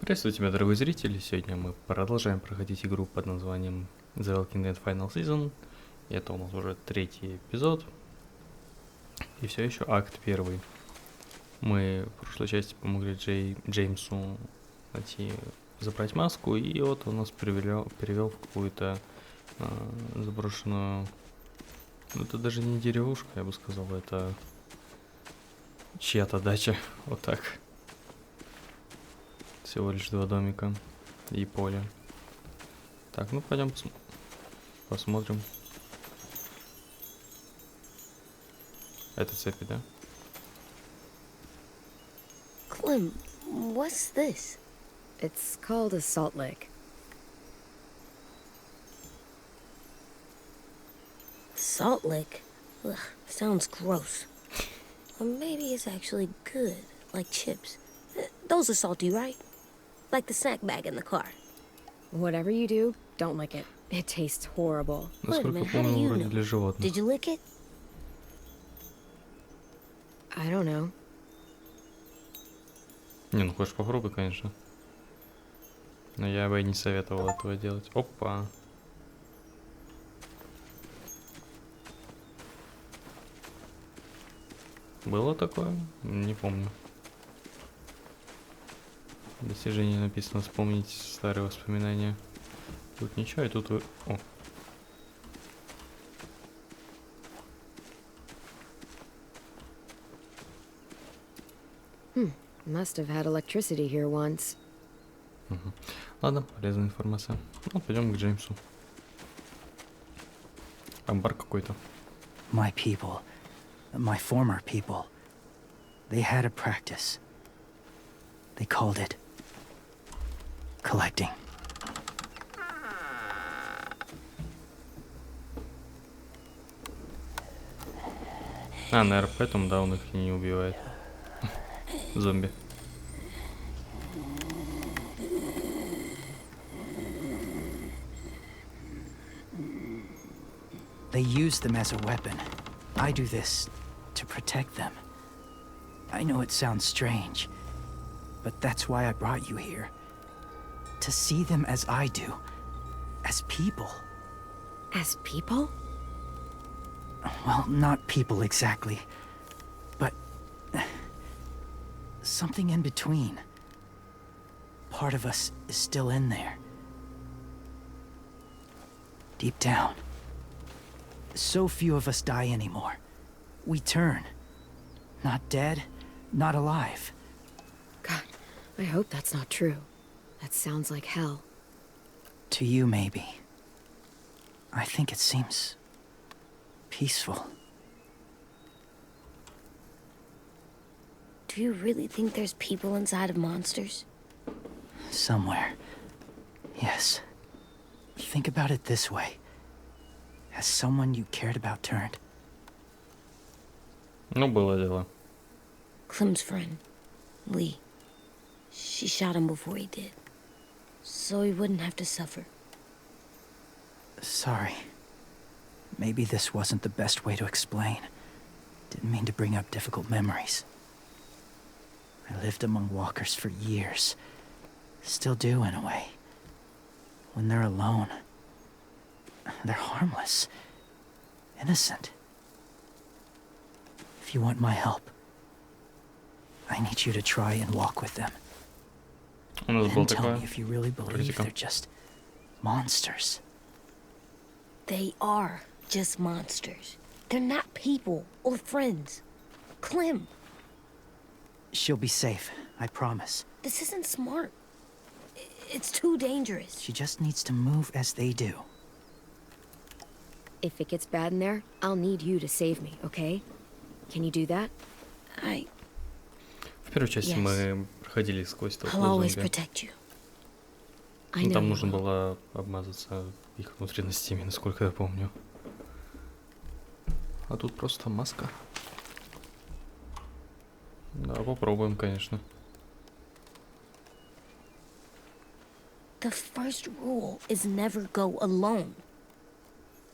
Приветствую тебя, дорогой зритель! Сегодня мы продолжаем проходить игру под названием The Walking Dead Final Season. И это у нас уже третий эпизод. И все еще акт первый. Мы в прошлой части помогли Джеймсу забрать маску, и вот он нас перевел в какую-то заброшенную... Ну, это даже не деревушка, я бы сказал, это чья-то дача, вот так. Всего лишь 2 домика и поле. Так, ну пойдем посмотрим. Это цепи, да? Clem, what's this? It's called a salt lick. Salt lick? Ugh, sounds gross. Or maybe it's actually good, like chips. Those are salty, right? Like the snack bag in the car. Whatever you do, don't lick it. It tastes horrible. Wait a minute, how do you know? Did you lick it? I don't know. Не, ну хочешь попробуй, конечно. Но я бы и не советовал этого делать. Опа. Было такое? Не помню. Достижение написано вспомнить старые воспоминания. Тут ничего, и тут вы... О. Must have had electricity here once. Ладно, полезная информация. Ну, пойдем к Джеймсу. Амбар какой-то. My people, my former people, they had a practice. They called it collecting. Наверное, поэтому, да, он их и не убивает. Зомби. They use them as a weapon. I do this to protect them. I know it sounds strange, but that's why I brought you here. To see them as I do. As people. As people? Well, not people exactly, but something in between. Part of us is still in there. Deep down. So few of us die anymore. We turn. Not dead, not alive. God, I hope that's not true. That sounds like hell. To you, maybe. I think it seems peaceful. Do you really think there's people inside of monsters? Somewhere. Yes. Think about it this way. Has someone you cared about turned? Ну, было дело. Clem's friend, Lee. She shot him before he did. So he wouldn't have to suffer. Sorry. Maybe this wasn't the best way to explain. Didn't mean to bring up difficult memories. I lived among walkers for years. Still do, in a way. When they're alone, they're harmless. Innocent. If you want my help, I need you to try and walk with them. And tell me if you really believe they're just monsters. They are just monsters. They're not people or friends. Clem. She'll be safe, I promise. This isn't smart. It's too dangerous. She just needs to move as they do. If it gets bad in there, I'll need you to save me, okay? Can you do that? В первой части мы проходили сквозь толпу зомби. Ну, там нужно было обмазаться их внутренностями, насколько я помню. А тут просто маска. Да, попробуем, конечно. The first rule is never go alone.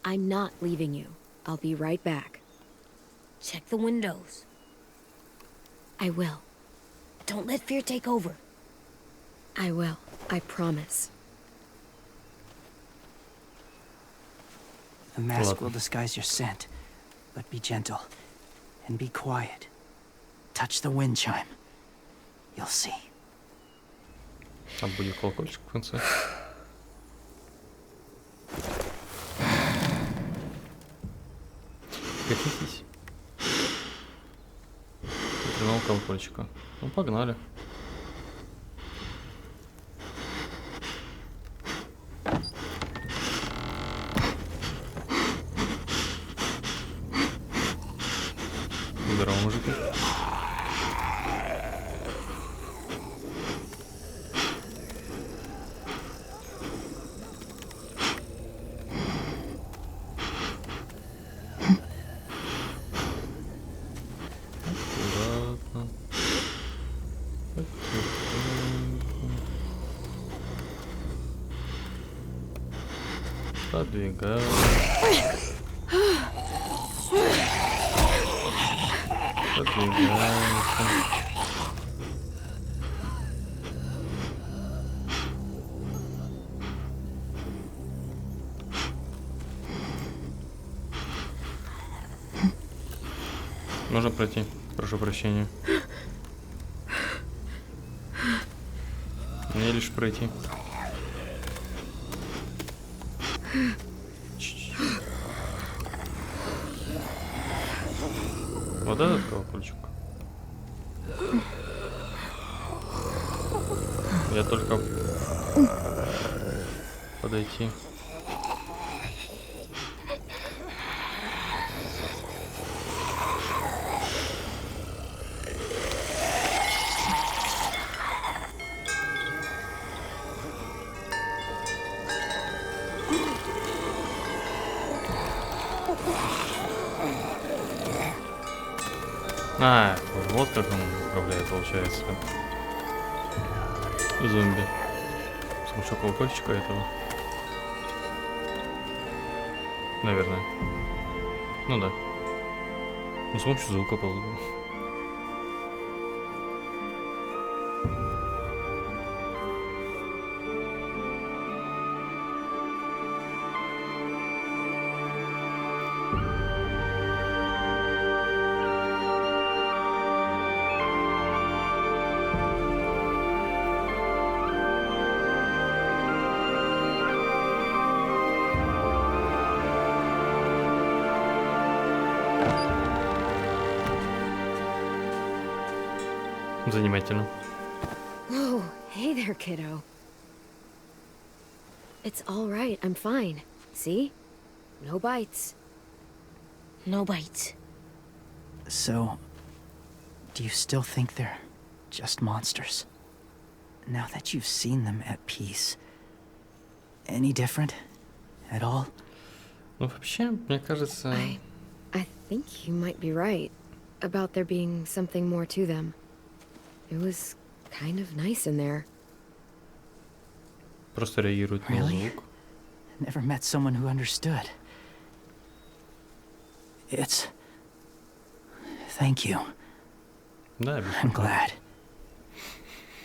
I'm not leaving you. I'll be right back. Check the windows. I will. Don't let fear take over. I will. I promise. The mask Ладно. will disguise your scent, but be gentle and be quiet. Touch the wind chime. You'll see. Там будет колокольчик в конце. Катитесь. Тренал колокольчика. Ну, погнали. Здорово, мужики. Аккуратно. Подвигаю. Подвигаемся. Можно пройти? Прошу прощения. Мне лишь пройти. Вот этот колокольчик. Я только подойти. А, вот как он управляет, получается. Зомби. С помощью колокольчика этого. Наверное. Ну да. Ну, с помощью звука, по-моему. Занимательно. Oh, hey there, kiddo. It's all right. I'm fine. See? No bites. No bites. So, do you still think they're just monsters? Now that you've seen them at peace, any different at all? Ну, вообще, мне кажется... I think you might be right about there being something more to them. It was kind of nice in there. Просто реагирует на Really? звук. Never met someone who understood. It's... Thank you. Да, I'm glad.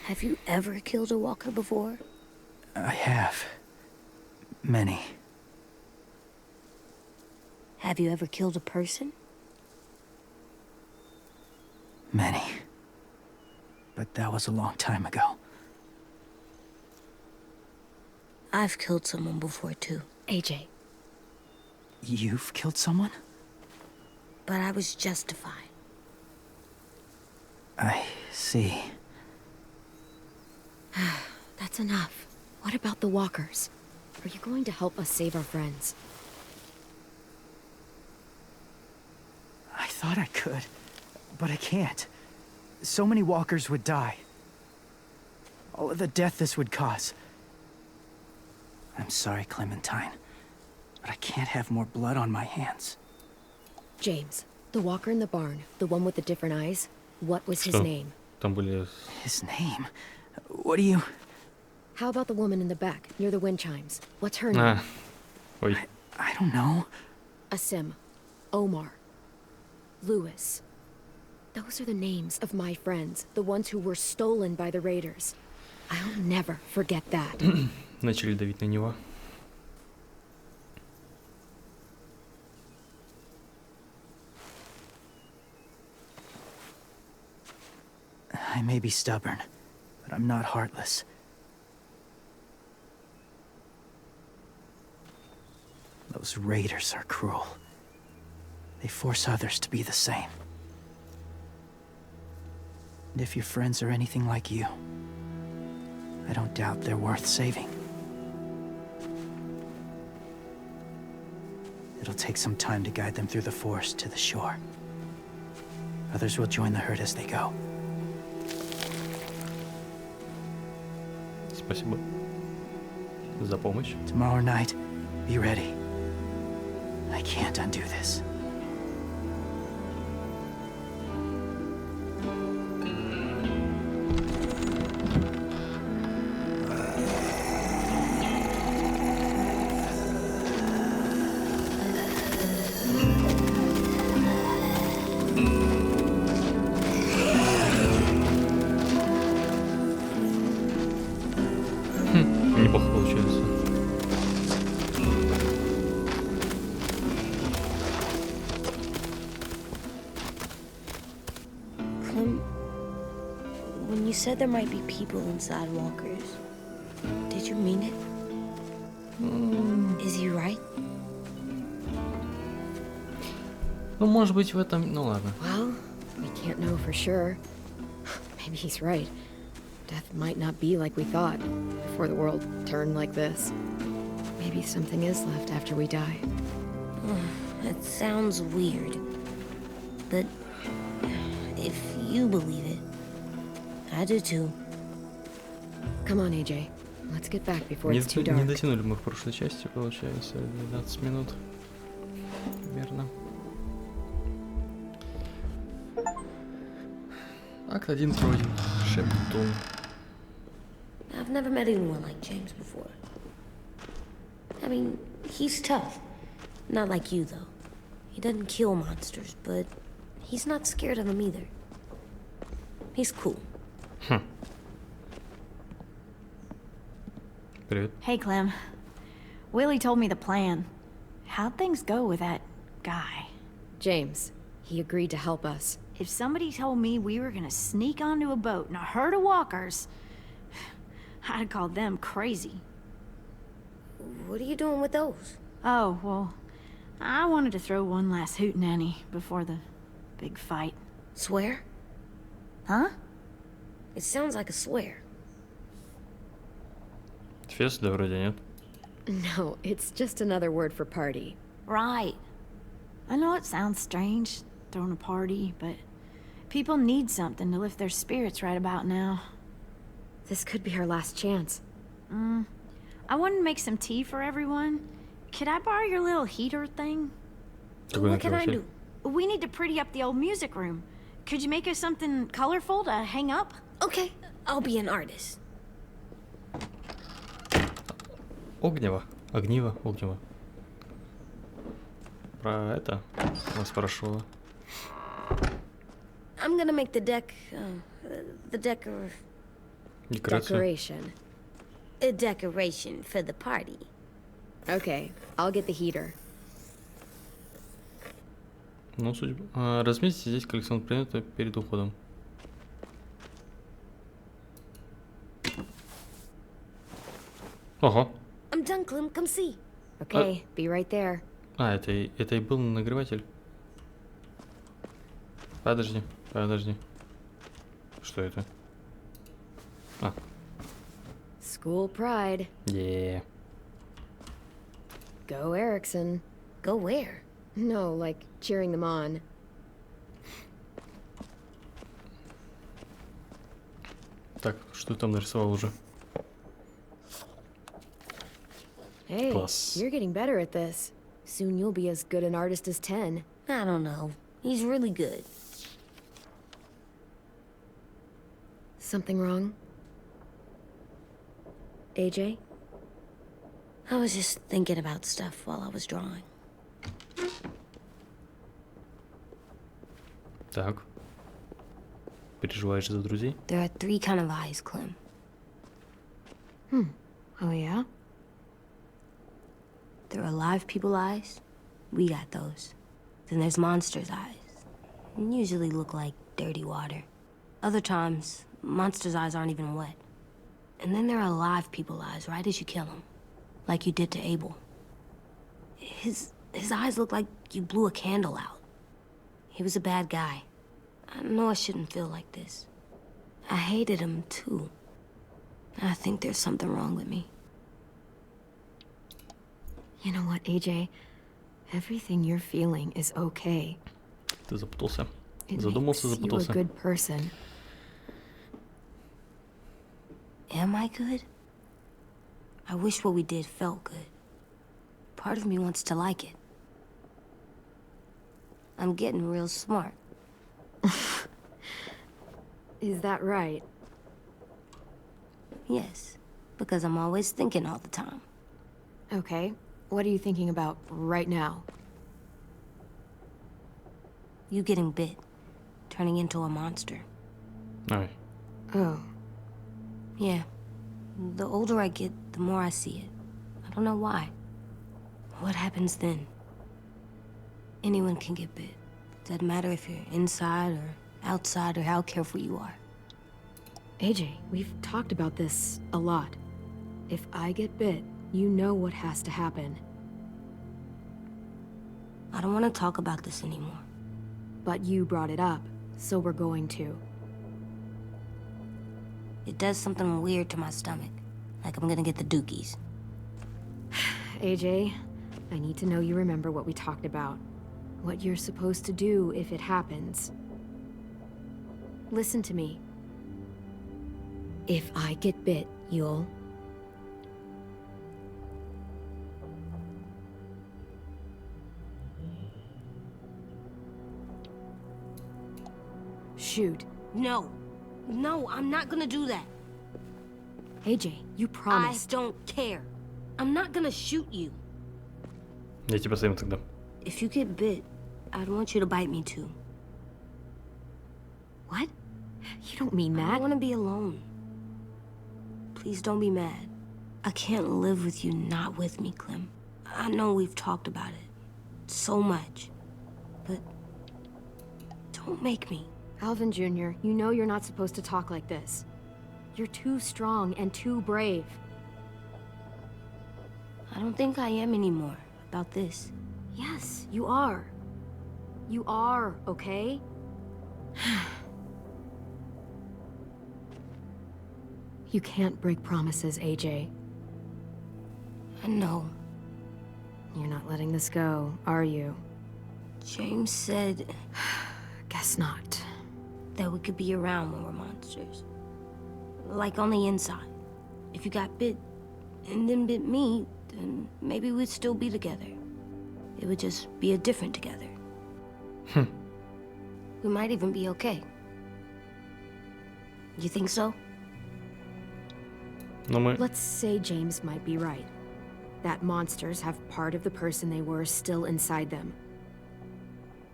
Have you ever killed a walker before? I have. Many. Have you ever killed a person? Many. But that was a long time ago. I've killed someone before too, AJ. You've killed someone? but I was justified. I see. That's enough. What about the walkers? Are you going to help us save our friends? I thought I could, but I can't. So many walkers would die. All of the death this would cause. I'm sorry, Clementine, but I can't have more blood on my hands. James, the walker in the barn, the one with the different eyes, what was his Что? name? Там были... His name? What do you... How about the woman in the back, near the wind chimes? What's her name? А, ой. I don't know. Asim, Omar, Lewis. Those are the names of my friends, the ones who were stolen by the raiders. I'll never forget that. Начали давить на него. I may be stubborn, but I'm not heartless. Those raiders are cruel. They force others to be the same. And if your friends are anything like you, I don't doubt they're worth saving. It'll take some time to guide them through the forest to the shore. Others will join the herd as they go. Спасибо за помощь. Tomorrow night, be ready. I can't undo this. Неплохо получается. Clem, when you said there might be people inside walkers, did you mean it? Is he right? Ну, может быть, в этом... Ну, ладно. Well, we can't know for sure. Maybe he's right. Death might not be like we thought before the world turned like this. Maybe something is left after we die. That sounds weird. But if you believe it, I do too. Come on, AJ. Let's get back before Не, it's too не dark. дотянули мы в прошлой части, получается, 12 минут. Примерно. Акт 1 пройден. Шептун. I've never met anyone like James before. I mean, he's tough. Not like you, though. He doesn't kill monsters, but he's not scared of them either. He's cool. Привет. Hey, Clem. Willie told me the plan. How'd things go with that guy? James, he agreed to help us. If somebody told me we were gonna sneak onto a boat in a herd of walkers, I'd call them crazy. What are you doing with those? Oh, well, I wanted to throw one last hootenanny before the big fight. Swear? Huh? It sounds like a swear. Фест, да, вроде нет. No, it's just another word for party. Right. I know it sounds strange, throwing a party, but people need something to lift their spirits right about now. This could be our last chance. I wanted to make some tea for everyone. Could I borrow your little heater thing? Какой What can I нагреватель? do? We need to pretty up the old music room. Could you make us something colorful to hang up? Okay, I'll be an artist. Огнево. Огниво, огнево. Про это нас спрашивала. I'm gonna make the Декорацию. Decoration. a decoration for the party. Okay, I'll get the heater. Ну, судьба. Разместите здесь коллекционные предметы перед уходом. Ого. I'm done, Clem. Come see. Okay, be right there. Это и был нагреватель. Подожди. Что это? School pride. Go Erickson. Go where? No, like cheering them on. Так, что ты там нарисовал уже? Hey, Plus. you're getting better at this. Soon you'll be as good an artist as 10. I don't know. He's really good. Something wrong? AJ? I was just thinking about stuff while I was drawing. Так. Переживаешь за друзей? There are three kind of eyes, Clem. Oh, yeah? There are live people eyes. We got those. Then there's monsters' eyes. Usually look like dirty water. Other times, monsters' eyes aren't even wet. And then there are live people eyes right as you kill him. Like you did to Abel. His eyes look like you blew a candle out. He was a bad guy. I know I shouldn't feel like this. I hated him too. I think there's something wrong with me. You know what, AJ? Everything you're feeling is okay. Ты запутался. It Задумался, makes you a запутался. good person. Am I good? I wish what we did felt good. Part of me wants to like it. I'm getting real smart. Is that right? Yes, because I'm always thinking all the time. Okay. What are you thinking about right now? You getting bit, turning into a monster. Ой. Oh. Yeah. The older I get, the more I see it. I don't know why. What happens then? Anyone can get bit. Doesn't matter if you're inside or outside or how careful you are. AJ, we've talked about this a lot. If I get bit, you know what has to happen. I don't want to talk about this anymore. But you brought it up, so we're going to. It does something weird to my stomach. Like I'm gonna get the dookies. AJ, I need to know you remember what we talked about. What you're supposed to do if it happens. Listen to me. If I get bit, you'll... shoot. No. No, I'm not gonna do that. AJ, you promised. I don't care. I'm not gonna shoot you. Я тебя съем тогда. If you get bit, I'd want you to bite me too. What? You don't mean I that. don't want to be alone. Please don't be mad. I can't live with you not with me, Clem. I know we've talked about it so much, but don't make me. Alvin Jr., you know you're not supposed to talk like this. You're too strong and too brave. I don't think I am anymore about this. Yes, you are. You are, okay? You can't break promises, AJ. I know. You're not letting this go, are you? James said Guess not. that we could be around when we're monsters. Like on the inside. If you got bit and then bit me, then maybe we'd still be together. It would just be a different together. We might even be okay. You think so? Но мы... Let's say James might be right. That monsters have part of the person they were still inside them.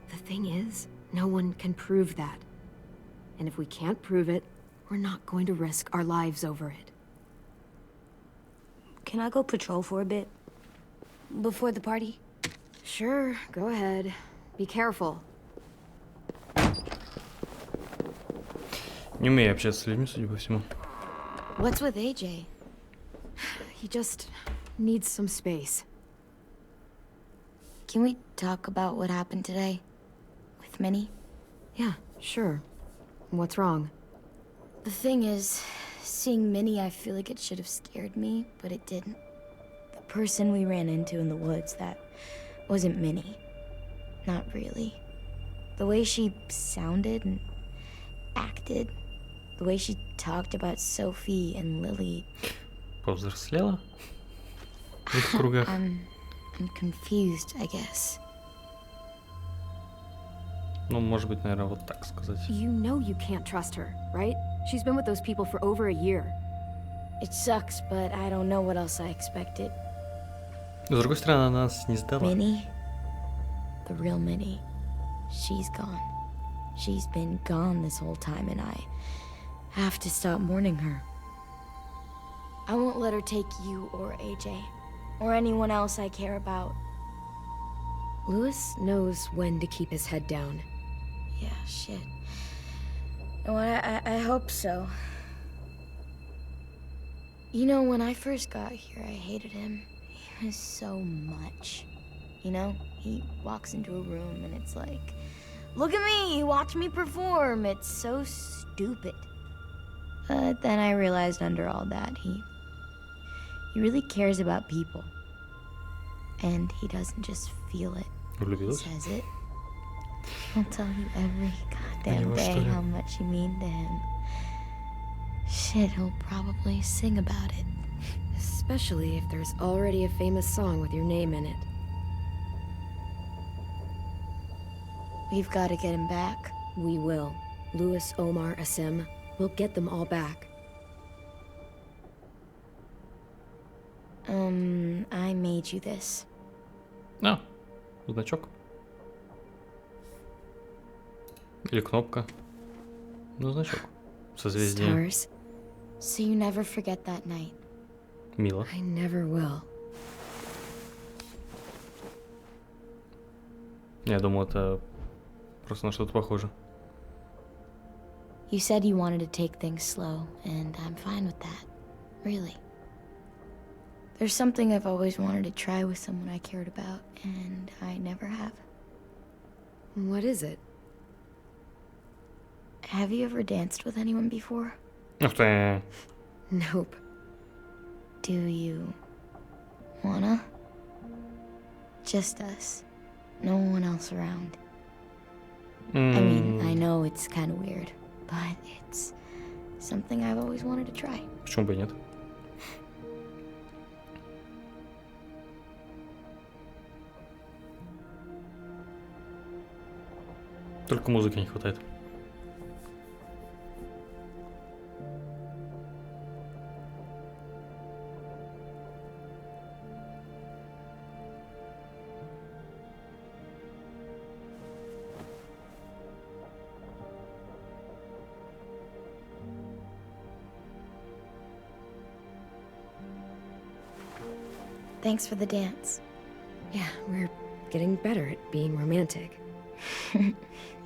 The thing is, no one can prove that. And if we can't prove it, we're not going to risk our lives over it. Can I go patrol for a bit? Before the party? Sure, go ahead. Be careful. Не умею общаться с людьми, судя по всему. What's with AJ? He just needs some space. Can we talk about what happened today? With Minnie? Yeah, sure. What's wrong? The thing is, seeing Minnie, I feel like it should have scared me, but it didn't. The person we ran into in the woods, that wasn't Minnie. Not really. The way she sounded and acted, the way she talked about Sophie and Lily. Повзрослела? В этих кругах. I'm confused, I guess. Ну, может быть, наверное, вот так сказать. You know you can't trust her, right? She's been with those people for over a year. It sucks, but I don't know what else I expected. С другой стороны, она нас не сдала. Minnie, the real Minnie, she's gone. She's been gone this whole time, and I have to stop mourning her. I won't let her take you or AJ, or anyone else I care about. Lewis knows when to keep his head down. Yeah, shit. You know what, I hope so. You know, when I first got here, I hated him. He was so much. You know, he walks into a room and it's like, look at me, watch me perform. It's so stupid. But then I realized under all that, he really cares about people. And he doesn't just feel it. He says it. He'll tell you every goddamn day how much you mean to him. Shit, he'll probably sing about it. Especially if there's already a famous song with your name in it. We've got to get him back. We will. Lewis, Omar, Asim. We'll get them all back. I made you this. А, значок. Или кнопка. Ну, значок. Созвездие. Stars. So you never forget that night. Мило. I never will. Я думал, это просто на что-то похоже. You said you wanted to take things slow, and I'm fine with that. Really. There's something I've always wanted to try with someone I cared about, and I never have. What is it? Have you ever danced with anyone before? Ух ты. Nope. Do you wanna? Just us. No one else around. I mean, I know it's kind of weird, but it's something I've always wanted to try. Почему бы и нет? Только музыки не хватает. Thanks for the dance. Yeah, we're getting better at being romantic.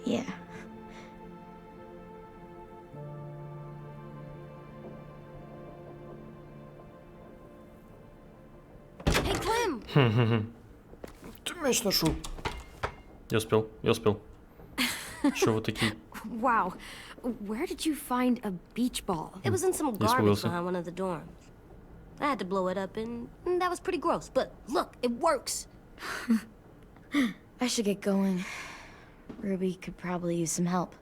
Yeah. Hey, Clem! Ты мяч нашел. Я успел. Что вы такие? Wow. Where did you find a beach ball? It was in some garbage behind one of the dorms. I had to blow it up, and that was pretty gross. But look, it works. I should get going. Ruby could probably use some help.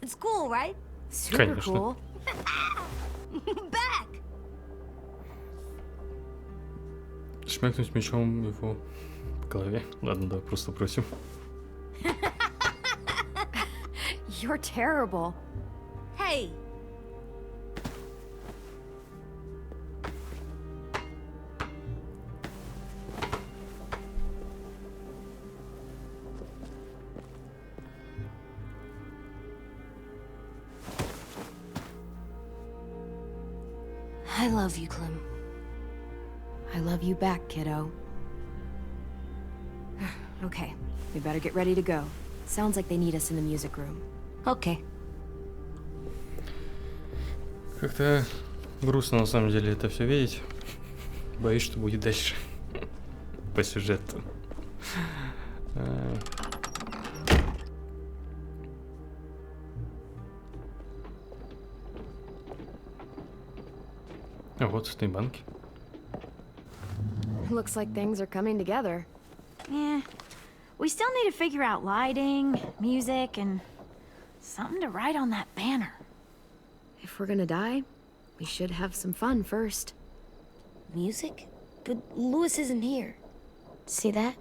It's cool, right? Super Конечно. cool. Back! Шмякнуть мячом его по голове. Ладно, да, просто просим. You're terrible. Hey! I love you, Clem. I love you back, kiddo. Okay, we better get ready to go. Sounds like they need us in the music room. Okay. Как-то грустно на самом деле это все видеть. Боюсь, что будет дальше. По сюжету. А вот с банки. Looks like things are coming together. Yeah. We still need to figure out lighting, music, and something to write on that banner. If we're gonna die, we should have some fun first. Music? But Lewis isn't here. See that?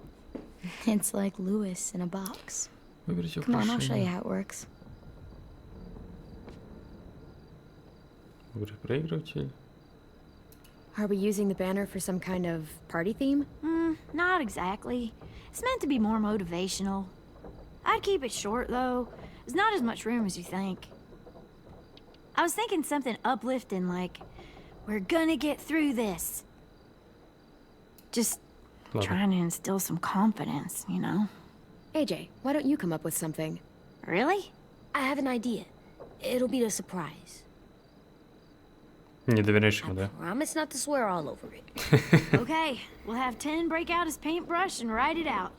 It's like Lewis in a box. Выберите Come on, I'll show you украшение. how it works. Выбрать проигрыватель. Are we using the banner for some kind of party theme? Not exactly. It's meant to be more motivational. I'd keep it short, though. There's not as much room as you think. I was thinking something uplifting, like, we're gonna get through this. Just trying to instill some confidence, you know? AJ, why don't you come up with something? Really? I have an idea. It'll be a surprise. Не доверяешь ему, да? Promise not to swear all over it. Okay, we'll have 10 break out his paintbrush and write it out.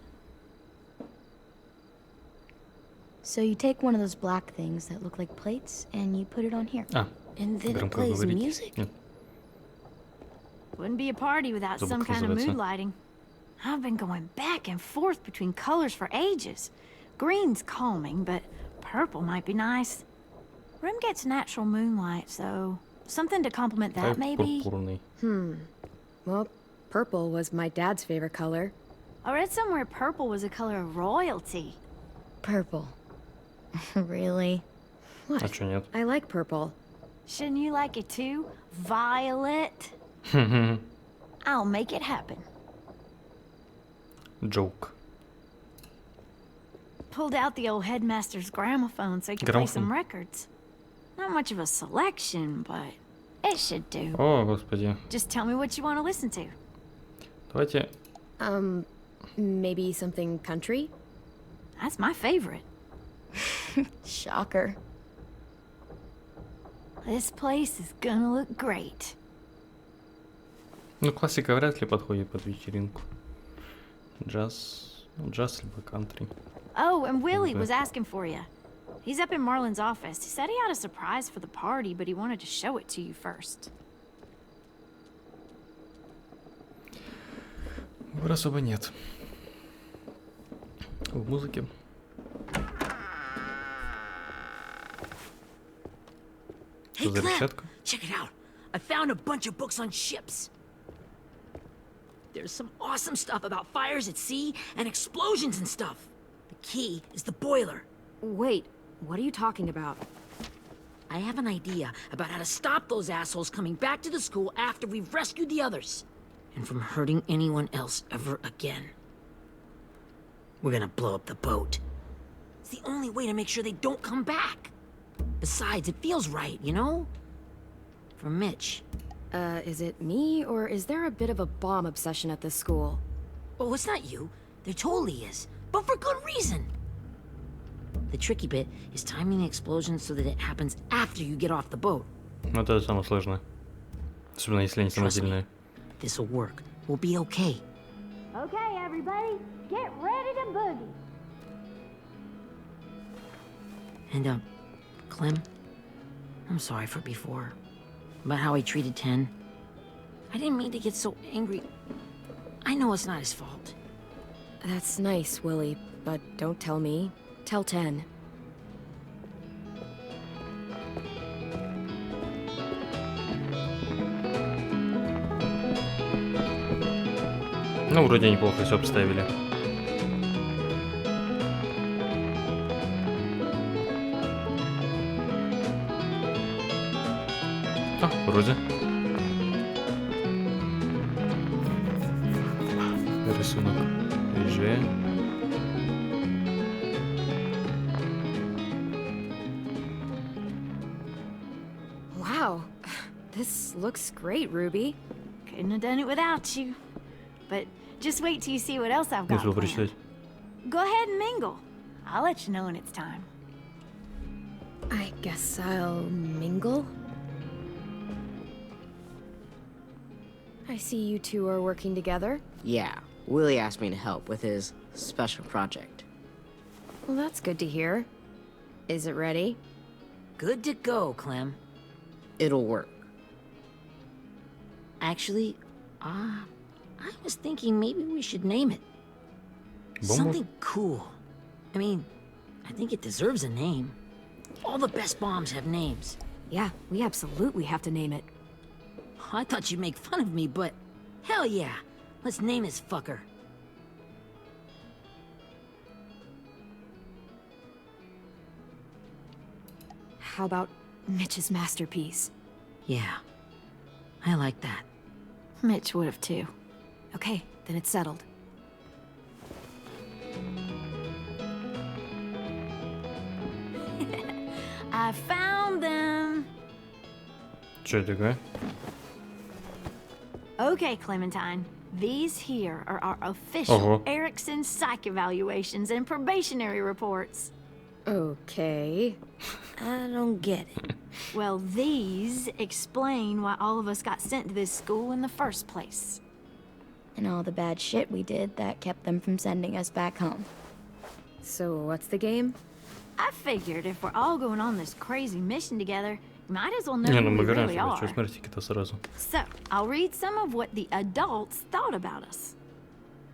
So you take one of those black things that look like plates and you put it on here. А, And then it громко plays говорить. music? Нет. Wouldn't be a party without some Звук kind of называется. mood lighting. I've been going back and forth between colors for ages. Green's calming, but purple might be nice. Room gets natural moonlight, so something to complement Давай that, maybe. пурпурный. Well, purple was my dad's favorite color. I read somewhere purple was a color of royalty. Purple. Really? What? А чё нет? I like purple. Shouldn't you like it too? Violet? I'll make it happen. Joke. Pulled out the old headmaster's gramophone so he could play some Gramophone. records. Not much of a selection, but it should do. О, господи. Just tell me what you want to listen to. Давайте... Maybe something country? That's my favorite. Shocker. This place is gonna look great. Ну, классика вряд ли подходит под вечеринку. Джаз... Ну, джаз либо кантри. Oh, and Willie Okay. was asking for you. He's up in Marlon's office. He said he had a surprise for the party, but he wanted to show it to you first. Выбора особо нет. В музыке. Hey, Что за Clem, распечатка? check it out. I found a bunch of books on ships. There's some awesome stuff about fires at sea and explosions and stuff. The key is the boiler. Wait, what are you talking about? I have an idea about how to stop those assholes coming back to the school after we've rescued the others. And from hurting anyone else ever again. We're gonna blow up the boat. It's the only way to make sure they don't come back. Besides, it feels right, you know? For Mitch. Is it me, or is there a bit of a bomb obsession at this school? Oh, it's not you. There totally is. But for good reason. The tricky bit is timing the explosion so that it happens after you get off the boat. Ну, это самое сложное. Особенно если они Trust me. самодельные. This'll work. We'll be okay. Okay, everybody, get ready to boogie. And, Clem, I'm sorry for before. About how he treated Ten. I didn't mean to get so angry. I know it's not his fault. That's nice, Willie, but don't tell me. Tell 10. Ну, вроде неплохо все обставили. А, вроде. Рисунок Побережье. Wow, this looks great, Ruby. Couldn't have done it without you. But just wait till you see what else I've Не got успел planned. прочитать. Go ahead and mingle. I'll let you know when it's time. I guess I'll mingle. I see you two are working together. Yeah, Willie asked me to help with his special project. Well, that's good to hear. Is it ready? Good to go, Clem. It'll work. Actually, I was thinking maybe we should name it. Bomba? Something cool. I mean, I think it deserves a name. All the best bombs have names. Yeah, we absolutely have to name it. I thought you'd make fun of me, but hell yeah. Let's name this fucker. How about Mitch's masterpiece? Yeah, I like that. Mitch would have too. Okay, then it's settled. I found them. Что это такое? Okay, Clementine. These here are our official Erickson psych evaluations and probationary reports. Okay. I don't get it. Well, these explain why all of us got sent to this school in the first place. And all the bad shit we did that kept them from sending us back home. So what's the game? I figured if we're all going on this crazy mission together, you might as well know Не, who ну we мы играем, really are. что смотрите-ка сразу. So, I'll read some of what the adults thought about us.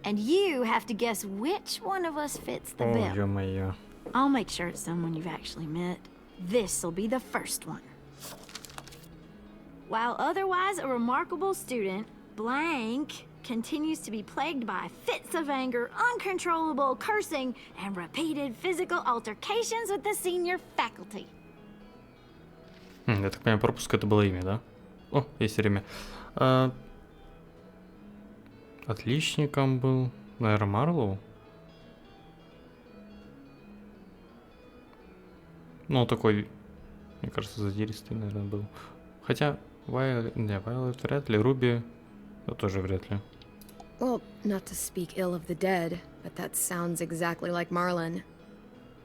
And you have to guess which one of us fits the О, bill. ё-моё. I'll make sure it's someone you've actually met. This'll be the first one. While otherwise a remarkable student, blank continues to be plagued by fits of anger, uncontrollable cursing, and repeated physical altercations with the senior faculty. Я так понимаю, пропуск это было имя, да? О, есть время. Отличником был, наверное, Марлоу. Ну, такой, мне кажется, задиристый, наверное, был. Хотя, Вайолет вряд ли, Руби тоже вряд ли. Well, not to speak ill of the dead, but that sounds exactly like Marlon.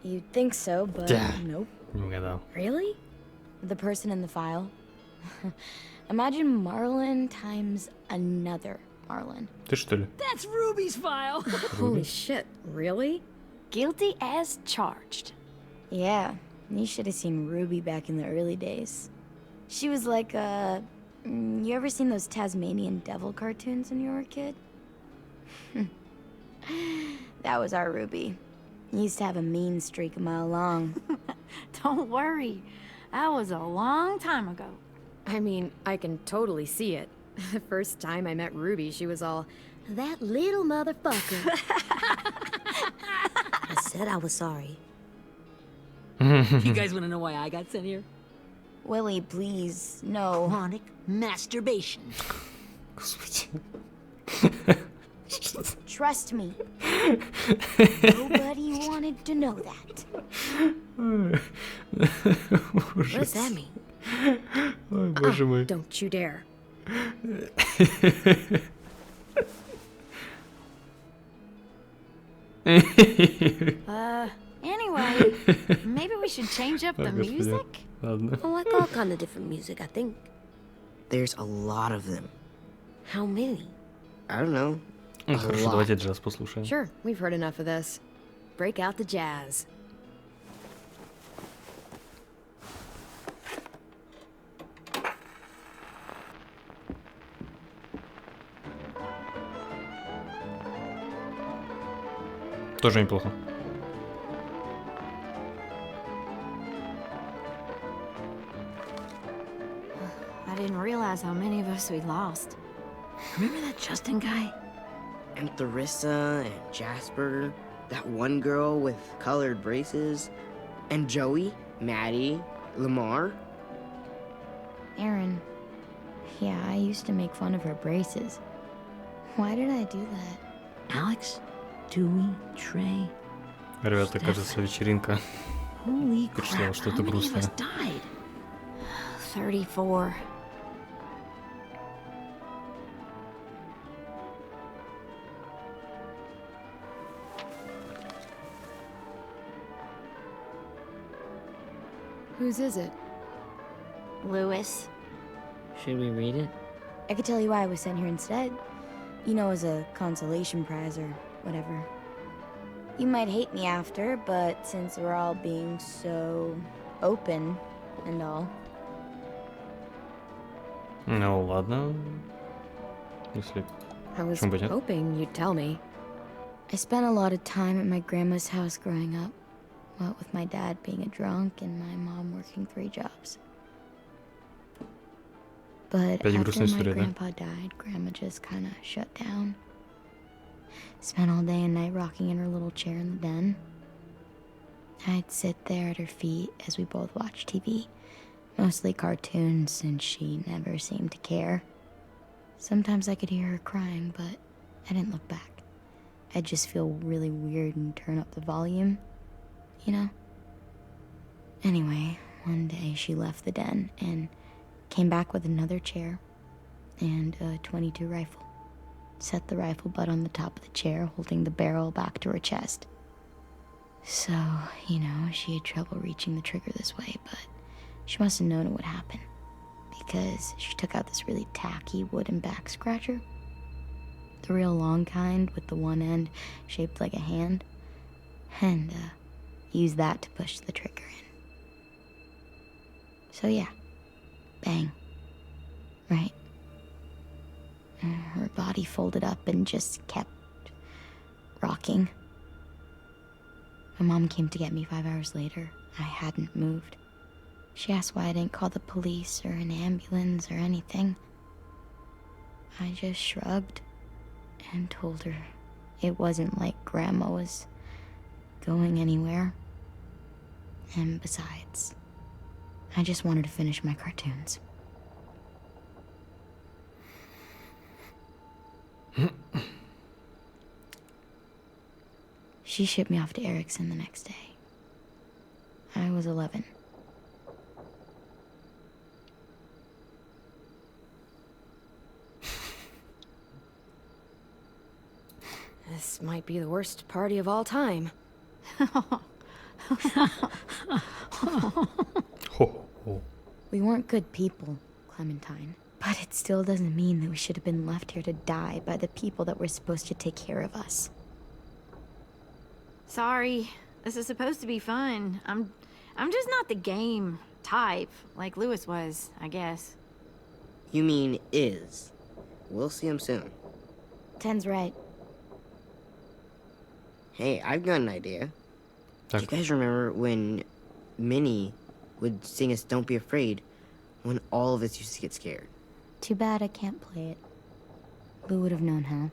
You'd think so, but Yeah. nope. Не угадал. Really? The person in the file? Imagine Marlon times another Marlon. Ты что ли? That's Ruby's file. Holy shit, really? Guilty as charged. Yeah, you should have seen Ruby back in the early days. She was like you ever seen those Tasmanian devil cartoons when you were a kid? That was our Ruby. He used to have a mean streak a mile long. Don't worry. That was a long time ago. I mean, I can totally see it. The first time I met Ruby, she was all, that little motherfucker. I said I was sorry. You guys want to know why I got sent here? Willie, please, no. Chronic masturbation. Господи. Trust me. Nobody wanted to know that. What does that mean? Ой, боже мой. Don't you dare. Anyway, maybe we should change up the Господи. music? Ладно. I like all kind of different music, I think. There's a lot of them. How many? I don't know. Ну, A хорошо, lot. давайте джаз послушаем. Sure, we've heard enough of this. Break out the jazz. Тоже неплохо. I didn't realize how many of us we'd lost. Remember that Justin guy? And Theresa and Jasper, that one girl with colored braces, and Joey, Maddie, Lamar. Aaron. Yeah, I used to make fun of her braces. Why did I do that? Alex, Dewey, Trey. Ребята, кажется, вечеринка. Holy Представлял, crap, что how это many of грустное. us died? 34. Whose is it? Lewis. Should we read it? I could tell you why I was sent here instead. You know, as a consolation prize or whatever. You might hate me after, but since we're all being so open and all. Ну, ладно. Если... I was Почему бы нет? hoping you'd tell me. I spent a lot of time at my grandma's house growing up. What with my dad being a drunk and my mom working 3 jobs. But Опять after грустная my история, да? grandpa died, grandma just kind of shut down. Spent all day and night rocking in her little chair in the den. I'd sit there at her feet as we both watched TV. Mostly cartoons, since she never seemed to care. Sometimes I could hear her crying, but I didn't look back. I'd just feel really weird and turn up the volume. You know? Anyway, One day she left the den and came back with another chair and a .22 rifle. Set the rifle butt on the top of the chair, holding the barrel back to her chest. So, you know, she had trouble reaching the trigger this way, but she must have known it would happen, because she took out this really tacky wooden back scratcher. The real long kind with the one end shaped like a hand, and used that to push the trigger in. So yeah, bang, right? Her body folded up and just kept rocking. My mom came to get me 5 hours later. I hadn't moved. She asked why I didn't call the police or an ambulance or anything. I just shrugged and told her it wasn't like Grandma was going anywhere. And besides, I just wanted to finish my cartoons. She shipped me off to Erickson the next day. I was 11. This might be the worst party of all time. Ho, ho. We weren't good people, Clementine. But it still doesn't mean that we should have been left here to die by the people that were supposed to take care of us. Sorry. This is supposed to be fun. I'm just not the game type, like Lewis was, I guess. You mean is. We'll see him soon. Ten's right. Hey, I've got an idea. Do you guys remember when Minnie would sing us Don't Be Afraid when all of us used to get scared? Too bad I can't play it. Lou would have known how.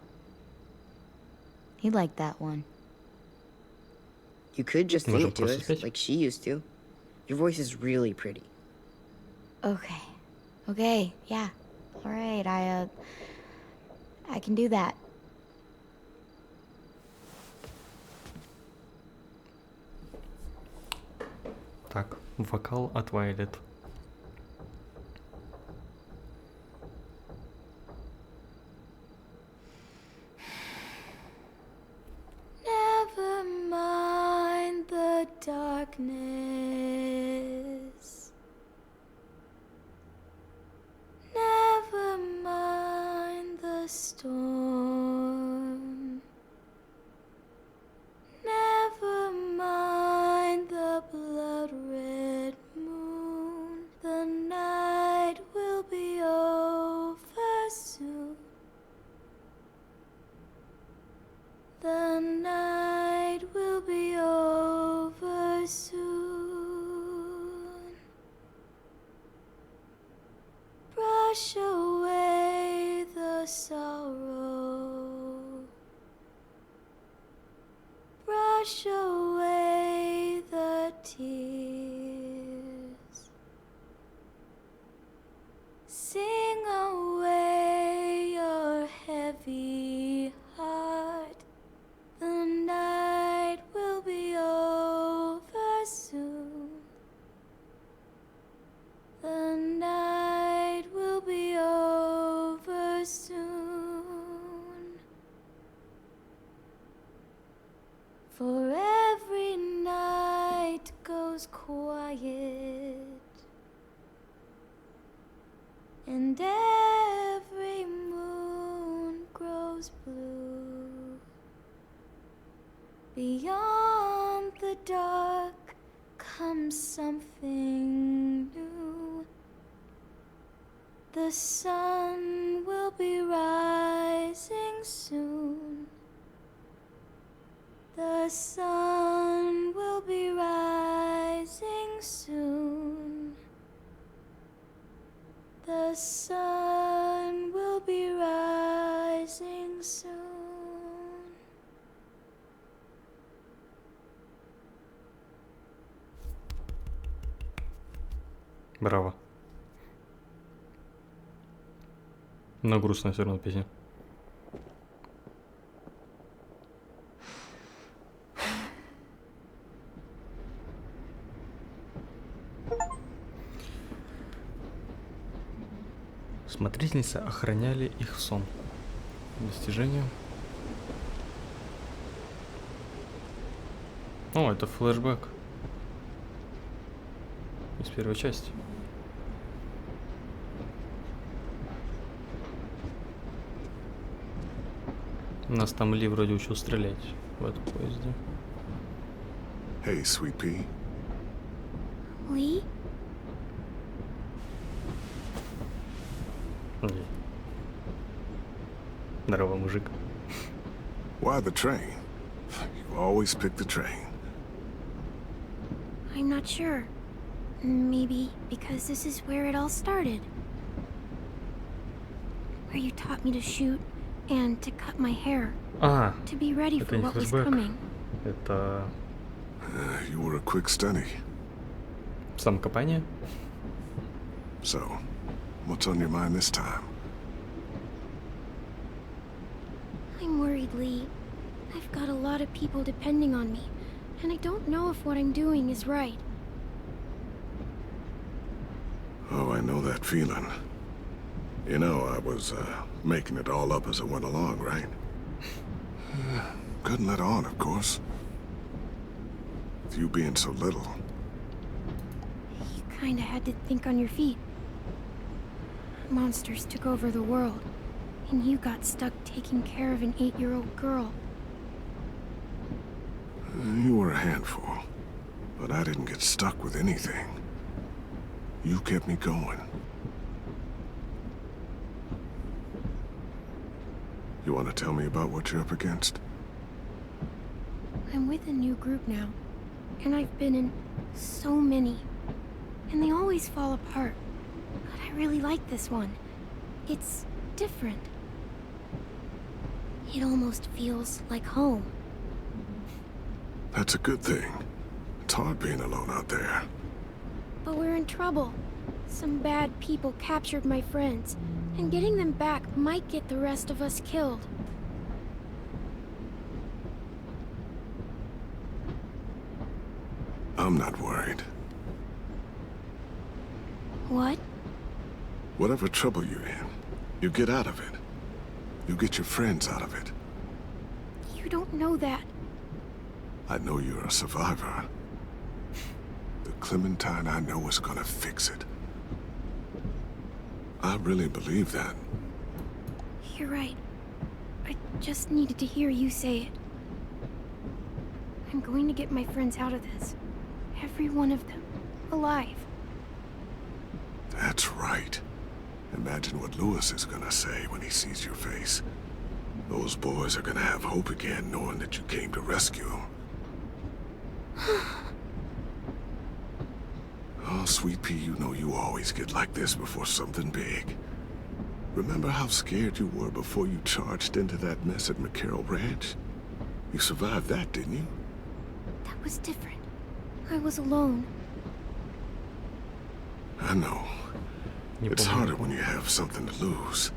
He liked that one. You could just sing Можем it to просто us, спеть. like she used to. Your voice is really pretty. Okay. Okay, yeah. Alright, I can do that. Так, вокал от Violet. Never mind the darkness. Never mind the storm. Never mind the blood-red moon. The night will be over soon. The night will be over soon. Brush away the sorrow. Brush away the tears. Sing away your heavy heart. The night will be over soon. The night will be over soon. For every night goes quiet, and every moon grows blue. Beyond the dark comes something new. The sun will be rising soon. The sun will be rising soon. The sun will be rising soon. Браво. Но грустная все равно песня. Смотрительницы охраняли их сон. Достижение. О, это флешбэк из первой части. Нас там Ли вроде учил стрелять в этом поезде. Hey, Sweet Pea. Lee? Здорово, мужик. Why the train? You always pick the train. I'm not sure. Maybe because this is where it all started. Where you taught me to shoot and to cut my hair. To be ready for what was coming. Это... You were a quick study. Самокопание? So, what's on your mind this time? I'm worried, Lee. I've got a lot of people depending on me, and I don't know if what I'm doing is right. Oh, I know that feeling. You know, I was making it all up as I went along, right? Couldn't let on, of course. With you being so little. You kinda had to think on your feet. Monsters took over the world, and you got stuck taking care of an 8-year-old girl. You were a handful, but I didn't get stuck with anything. You kept me going. You want to tell me about what you're up against? I'm with a new group now, and I've been in so many, and they always fall apart. But I really like this one. It's different. It almost feels like home. That's a good thing. It's hard being alone out there. But we're in trouble. Some bad people captured my friends, and getting them back might get the rest of us killed. I'm not worried. What? Whatever trouble you're in, you get out of it. You get your friends out of it. You don't know that. I know you're a survivor. The Clementine I know is gonna fix it. I really believe that. You're right. I just needed to hear you say it. I'm going to get my friends out of this. Every one of them. Alive. That's right. Imagine what Lewis is gonna say when he sees your face. Those boys are gonna have hope again knowing that you came to rescue them. Oh, Sweet Pea, you know you always get like this before something big. Remember how scared you were before you charged into that mess at McCarroll Ranch? You survived that, didn't you? That was different. I was alone. I know. It's harder when you have something to lose.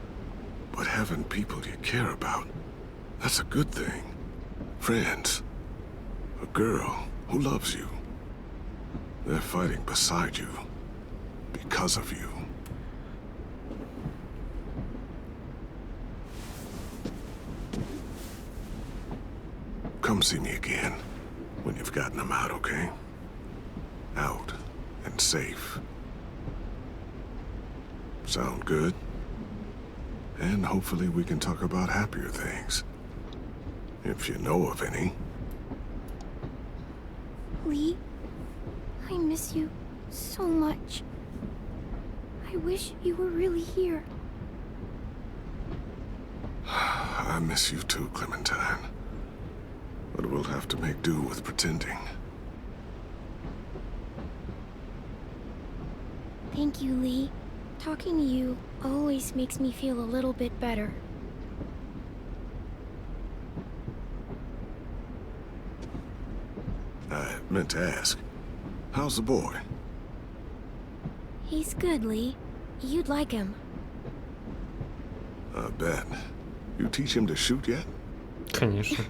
But having people you care about, that's a good thing. Friends. A girl who loves you. They're fighting beside you. Because of you. Come see me again when you've gotten them out, okay? Out and safe. Sound good? And hopefully we can talk about happier things. If you know of any. Lee, I miss you so much. I wish you were really here. I miss you too, Clementine. But we'll have to make do with pretending. Thank you, Lee. Talking to you always makes me feel a little bit better. I meant to ask, how's the boy? He's good, Lee. You'd like him. I bet. You teach him to shoot yet? Конечно.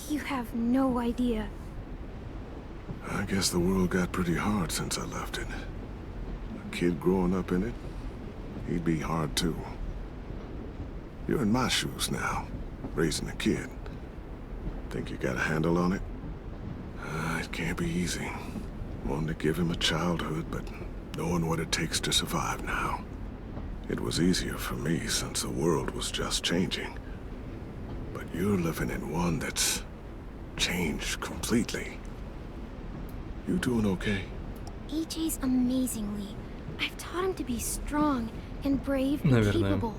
You have no idea. I guess the world got pretty hard since I left it. A kid growing up in it, he'd be hard too. You're in my shoes now, raising a kid. Think you got a handle on it? It can't be easy. Wanting to give him a childhood, but knowing what it takes to survive now. It was easier for me since the world was just changing. But you're living in one that's changed completely. You doing okay? AJ's amazingly. I've taught him to be strong and brave and Наверное. capable.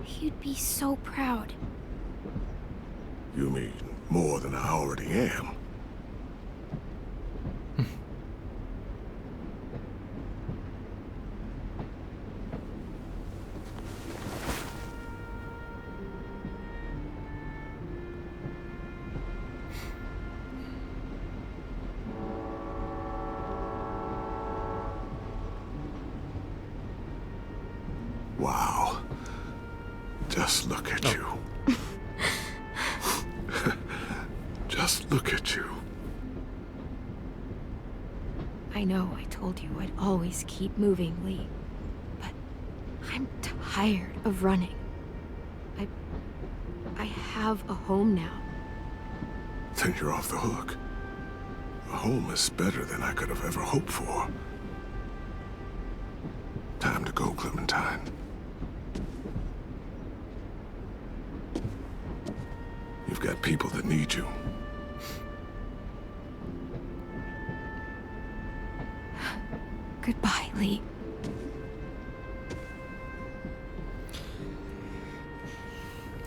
He'd be so proud. You mean more than I already am? Wow. Just look at you. Just look at you. I know I told you I'd always keep moving, Lee. But I'm tired of running. I have a home now. Then you're off the hook. A home is better than I could have ever hoped for. Time to go, Clementine. You've got people that need you. Goodbye, Lee.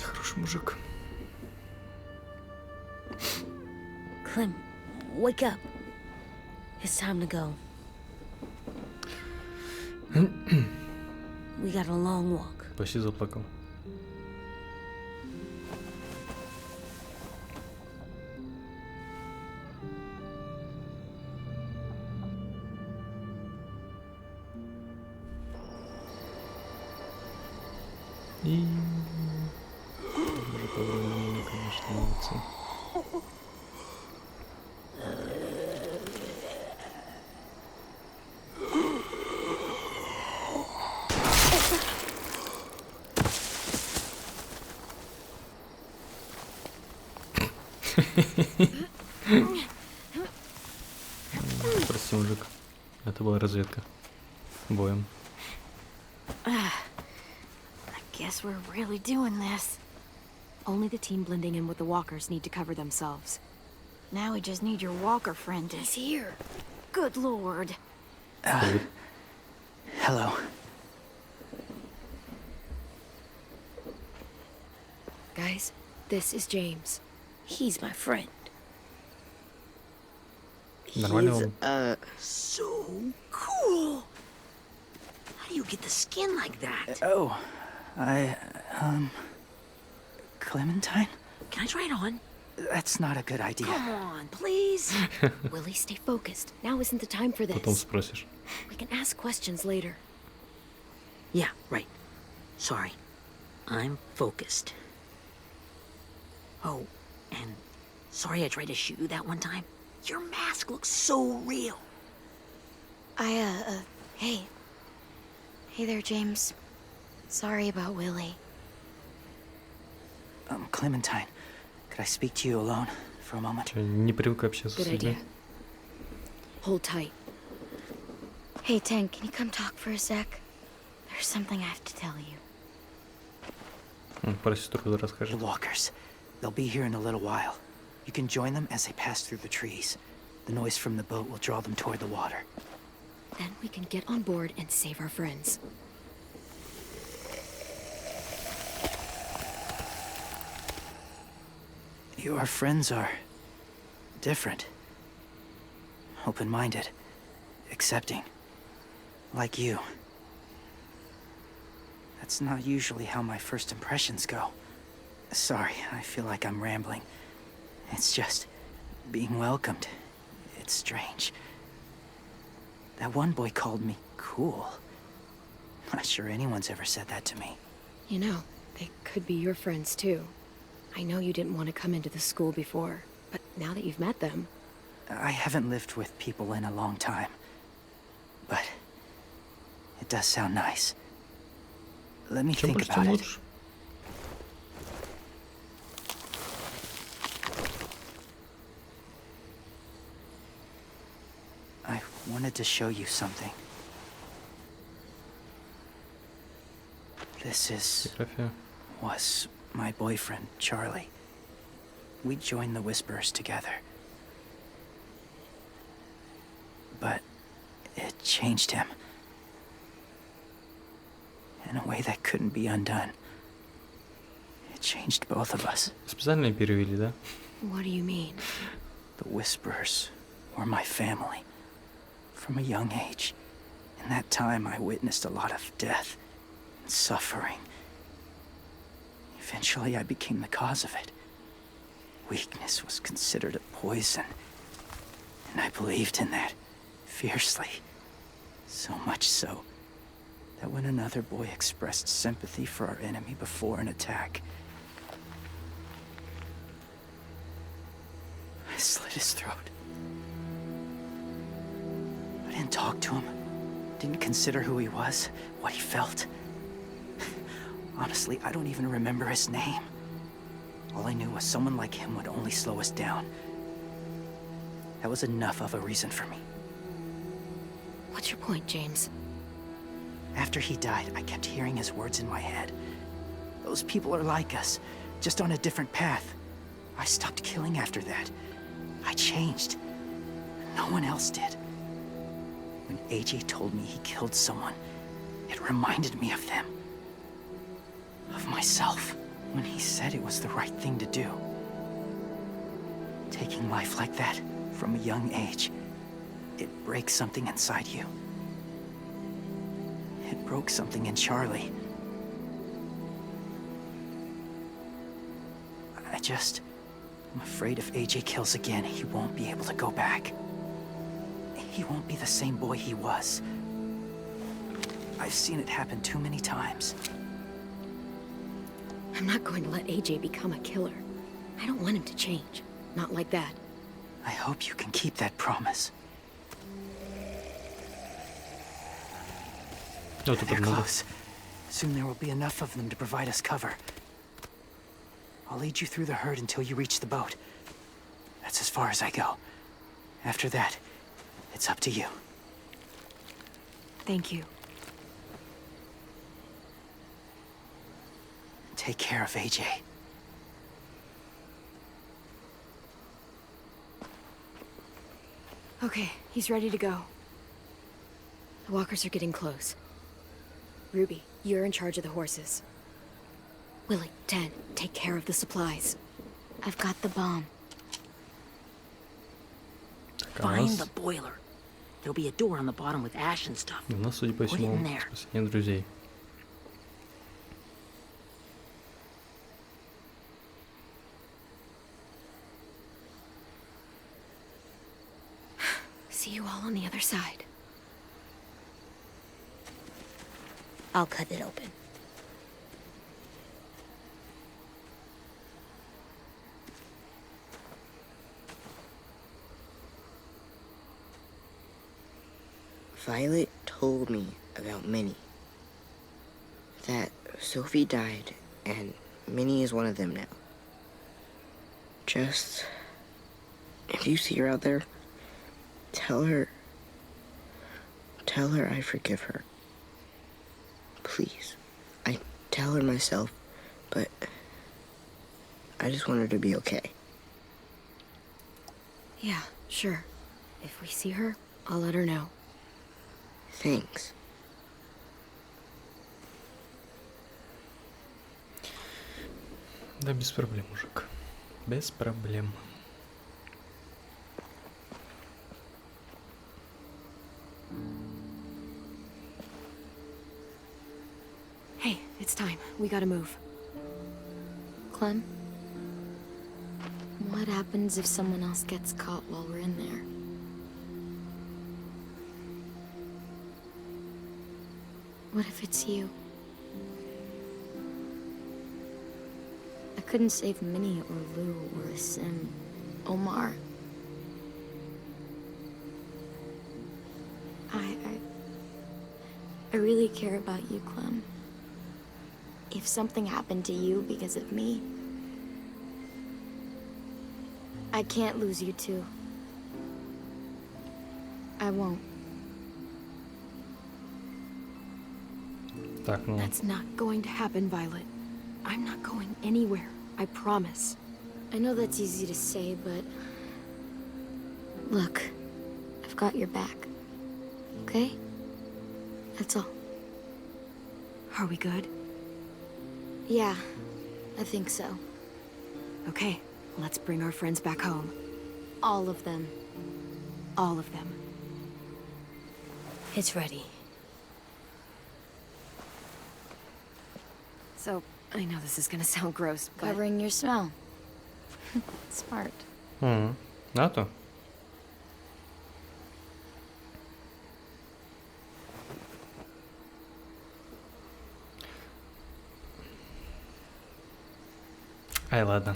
Хороший мужик. Clem, wake up. It's time to go. We got a long walk. Почти заплакал. И... Уже по времени, конечно, молодцы. Прости, мужик. Это была разведка. Боем. Guess we're really doing this. Only the team blending in with the walkers need to cover themselves. Now we just need your walker friend to... He's here. Good lord. Hello. Guys, this is James. He's my friend. Нормально он. So cool. How do you get the skin like that? Oh, Clementine? Can I try it on? That's not a good idea. Come on, please. Willie, stay focused. Now isn't the time for Потом this. спросишь. We can ask questions later. Yeah, right. Sorry. I'm focused. Oh, and sorry I tried to shoot you that one time. Your mask looks so real. Hey. Hey there, James. Sorry about Willie. Clementine, could I speak to you alone for a moment? Чё, не привык общаться с Good людьми. idea. Hold tight. Hey, Tank, can you come talk for a sec? There's something I have to tell you. Про сестру The расскажет. walkers. They'll be here in a little while. You can join them as they pass through the trees. The noise from the boat will draw them toward the water. Then we can get on board and save our friends. Your friends are different. Open-minded. Accepting. Like you. That's not usually how my first impressions go. Sorry, I feel like I'm rambling. It's just being welcomed. It's strange. That one boy called me cool. Not sure anyone's ever said that to me. You know, they could be your friends too. I know you didn't want to come into the school before, but now that you've met them... I haven't lived with people in a long time. But it That does sound nice. Let me Чем think больше, about тем it. лучше. I wanted to show you something. This is... Фотография. was my boyfriend, Charlie. We joined the Whisperers together. But it changed him. In a way that couldn't be undone. It changed both of us. Специально перевели, да? What do you mean? The Whisperers were my family. From a young age. In that time, I witnessed a lot of death and suffering. Eventually, I became the cause of it. Weakness was considered a poison. And I believed in that, fiercely. So much so, that when another boy expressed sympathy for our enemy before an attack, I slit his throat. I didn't talk to him. Didn't consider who he was, what he felt. Honestly, I don't even remember his name. All I knew was someone like him would only slow us down. That was enough of a reason for me. What's your point, James? After he died, I kept hearing his words in my head. Those people are like us, just on a different path. I stopped killing after that. I changed. No one else did. When AJ told me he killed someone, it reminded me of them. Of myself. When he said it was the right thing to do. Taking life like that, from a young age, it breaks something inside you. It broke something in Charlie. I'm afraid if AJ kills again, he won't be able to go back. He won't be the same boy he was. I've seen it happen too many times. I'm not going to let AJ become a killer. I don't want him to change. Not like that. I hope you can keep that promise. Ну, They're close. Soon there will be enough of them to provide us cover. I'll lead you through the herd until you reach the boat. That's as far as I go. After that, it's up to you. Thank you. Take care of AJ. Okay, he's ready to go. The walkers are getting close. Ruby, you're in charge of the horses. Willie, Ted, take care of the supplies. I've got the bomb. Find the boiler. There'll be a door on the bottom with ash and stuff. У нас, судя по Put it всему, in there. спасение друзей. See you all on the other side. I'll cut it open. Violet told me about Minnie. That Sophie died, and Minnie is one of them now. Just... if you see her out there, tell her I forgive her. Please. I tell her myself, but I just want her to be okay. Yeah, sure. If we see her, I'll let her know. Thanks. Да, без проблем, мужик. Без проблем. Hey, it's time. We gotta move. Clem? What happens if someone else gets caught while we're in there? What if it's you? I couldn't save Minnie or Lou or Sim. Omar. I really care about you, Clem. If something happened to you because of me, I can't lose you too. I won't. Так, ну. That's not going to happen, Violet. I'm not going anywhere. I promise. I know that's easy to say, but... Look, I've got your back. Okay? That's all. Are we good? Yeah, I think so. Okay, let's bring our friends back home. All of them. All of them. It's ready. So, I know this is gonna sound gross, but... Covering your smell. Smart. А то. Ай, ладно.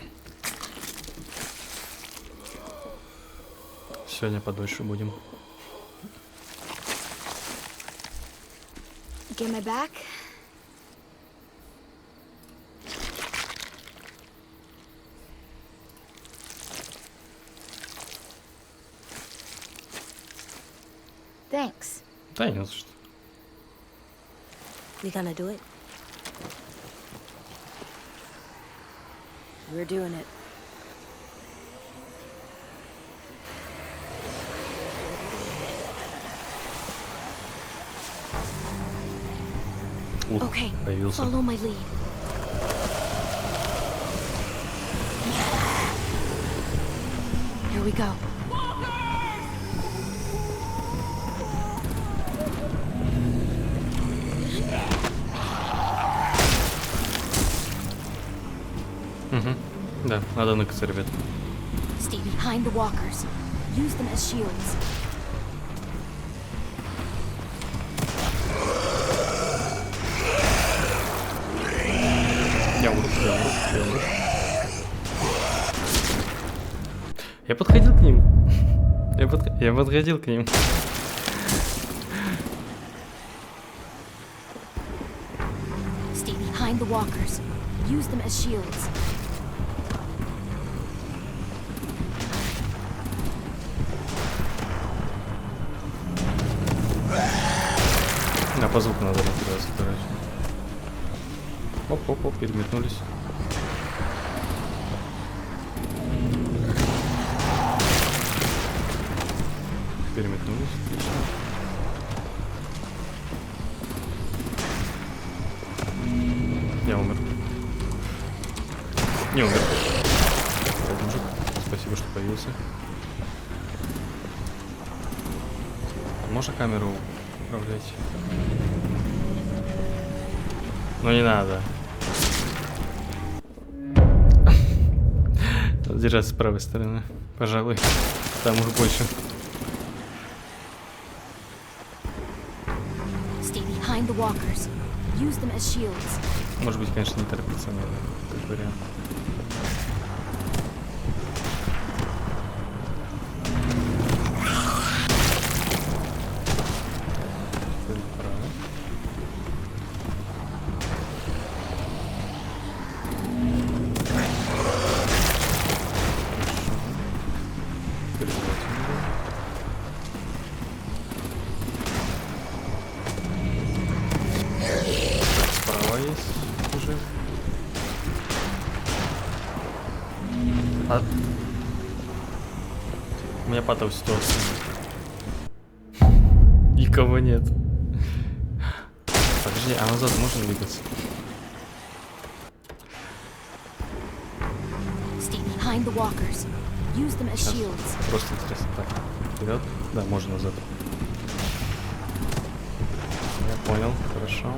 Сегодня подольше будем. Get my back? Thanks. Да, не за что. You gonna do it? We're doing it. Ух, Okay, появился. follow my lead. Here we go. Да, надо ныкаться, ребят. Stay behind the walkers. Use them as shields. Я умру. Я подходил к ним. Я подходил к ним. Stay behind the walkers. Use them as shields. Да, по звуку надо разбираться, короче. Оп, переметнулись. Переметнулись, отлично. Я умер. Не умер. Привет, мужик. Спасибо, что появился. Можно камеру управлять? Но не надо. Надо держаться с правой стороны. Пожалуй. Там уже больше. Может быть, конечно, не торопиться надо. Как вариант. У меня патовая ситуация. Никого нет. Подожди, а назад можно двигаться? Сейчас. Просто интересно. Так, вперед. Да, можно назад. Я понял, хорошо.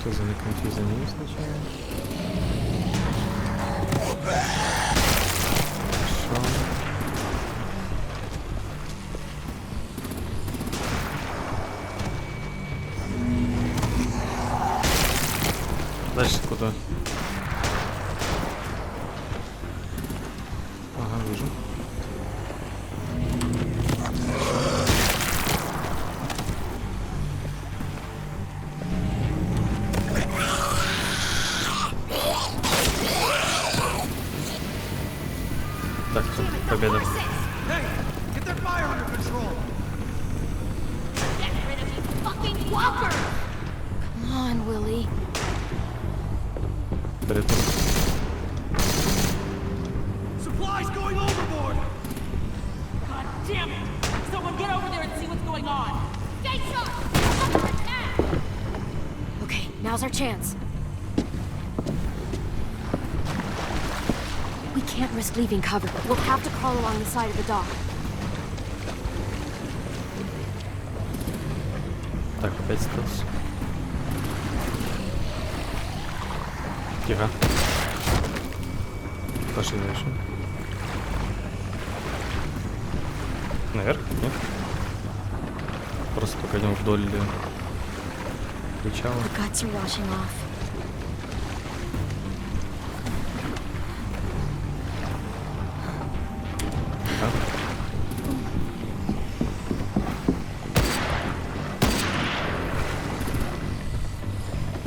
Заникнуть за ним сначала. Хорошо. Дальше куда? победа. Come on, Willie. Притом. Supplies going overboard! God damn it! Someone get over there and see what's going on! Stay sharp! Okay, now's our chance. We can't risk leaving cover. We'll have to crawl along the side of the dock. Так, опять стелс. Тихо. Пошли дальше. Наверх? Нет? Просто только идем вдоль причала. The guts are washing off. Тихо.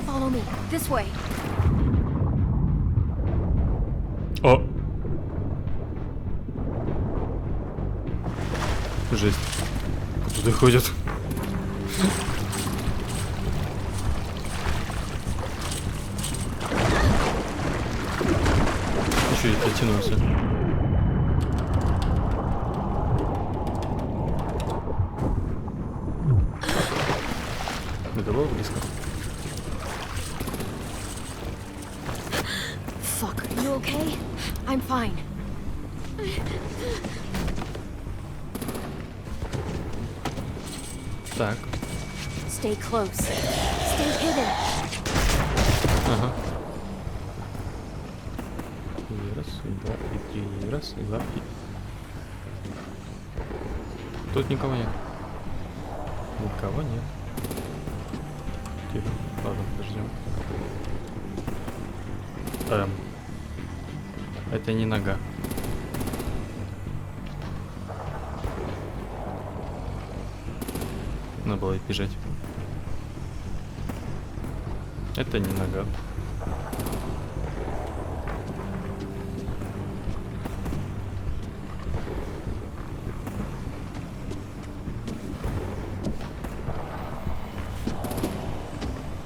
Follow me. This way. О! Жесть. Туда ходят. Еще и дотянулся. Это было близко. Fuck, are you okay? I'm fine. Так. Stay close. Stay hidden. Ага. И раз, и два, и три, и раз, и два, и... Тут никого нет. Никого нет. Тихо. Ладно, подождем. Это не нога. Надо было бежать. Это не нога.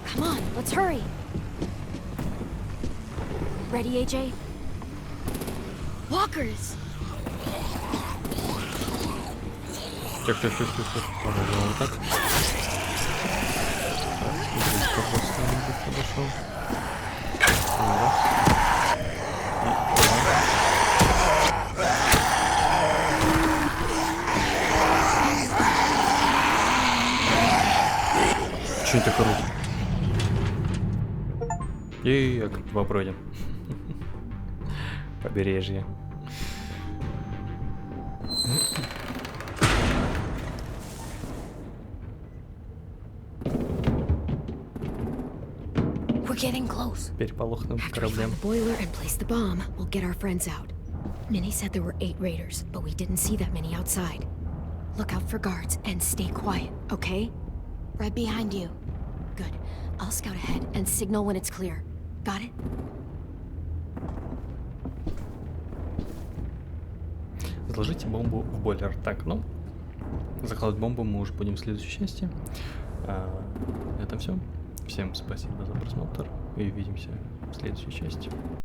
Come on, let's hurry. Ready, AJ? Walkers! Тихо. Попробуем вот так. Здесь просто подошел. Че это круто? И как два пройдем. Побережье. We're getting close. Переполохным After we кораблем. find the boiler and place the bomb, we'll get our friends out. Minnie said there were 8 raiders, but we didn't see that many outside. Look out for guards and stay quiet, okay? Right behind you. Good. I'll scout ahead and signal when it's clear. Got it? Заложите бомбу в бойлер. Так, ну, закладывать бомбу мы уже будем в следующей части. Это все. Всем спасибо за просмотр и увидимся в следующей части.